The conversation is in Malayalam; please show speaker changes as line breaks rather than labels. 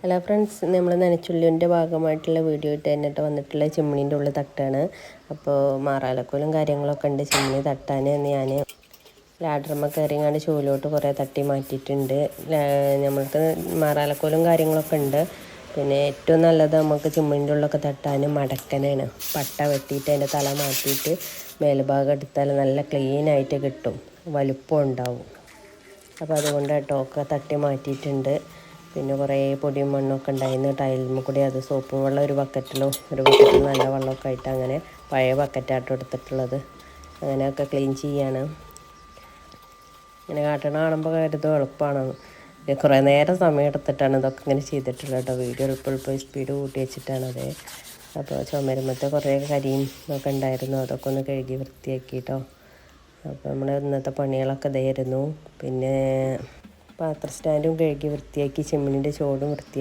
ഹലോ ഫ്രണ്ട്സ്, നമ്മൾ നനച്ചുള്ളിൻ്റെ ഭാഗമായിട്ടുള്ള വീഡിയോ ഇട്ട് തന്നിട്ട് വന്നിട്ടുള്ള ചിമ്മിണീൻ്റെ ഉള്ളിൽ തട്ടാണ്. അപ്പോൾ മാറാലക്കോലും കാര്യങ്ങളൊക്കെ ഉണ്ട് ചിമ്മിണി തട്ടാൻ. ഞാൻ ലാഡർമ്മ കയറിങ്ങാണ്ട് ചൂലോട്ട് കുറേ തട്ടി മാറ്റിയിട്ടുണ്ട്. നമ്മൾക്ക് മാറാലക്കോലും കാര്യങ്ങളൊക്കെ ഉണ്ട്. പിന്നെ ഏറ്റവും നല്ലത് നമുക്ക് ചിമ്മിണീൻ്റെ ഉള്ളൊക്കെ തട്ടാൻ മടക്കനാണ്. പട്ട വെട്ടിയിട്ട് അതിൻ്റെ തല മാറ്റിയിട്ട് മേൽഭാഗം എടുത്താൽ നല്ല ക്ലീനായിട്ട് കിട്ടും, വലുപ്പം ഉണ്ടാവും. അപ്പോൾ അതുകൊണ്ട് കേട്ടോ ഒക്കെ തട്ടി മാറ്റിയിട്ടുണ്ട്. പിന്നെ കുറേ പൊടിയും മണ്ണൊക്കെ ഉണ്ടായിരുന്നു ടൈലിൽ കൂടി. അത് സോപ്പും വെള്ളം ഒരു ബക്കറ്റിലും നല്ല വെള്ളമൊക്കെ ആയിട്ട് അങ്ങനെ പഴയ ബക്കറ്റായിട്ട് എടുത്തിട്ടുള്ളത്. അങ്ങനെയൊക്കെ ക്ലീൻ ചെയ്യാണ്. ഇങ്ങനെ കാട്ടണ കാണുമ്പോൾ കരുതും എളുപ്പമാണ്. കുറേ നേരം സമയം എടുത്തിട്ടാണ് ഇതൊക്കെ ഇങ്ങനെ ചെയ്തിട്ടുള്ളത് കേട്ടോ. വീഡിയോ എളുപ്പം സ്പീഡ് കൂട്ടി വെച്ചിട്ടാണത്. അപ്പോൾ ചുമരുമത്തെ കുറേ കരിയും ഇതൊക്കെ ഉണ്ടായിരുന്നു, അതൊക്കെ ഒന്ന് കഴുകി വൃത്തിയാക്കി കേട്ടോ. അപ്പോൾ നമ്മൾ ഇന്നത്തെ പണികളൊക്കെ ഇതായിരുന്നു. പിന്നെ പാത്ര സ്റ്റാൻഡും കഴുകി വൃത്തിയാക്കി, ചിമ്മിനിൻ്റെ ചോടും വൃത്തിയാക്കി.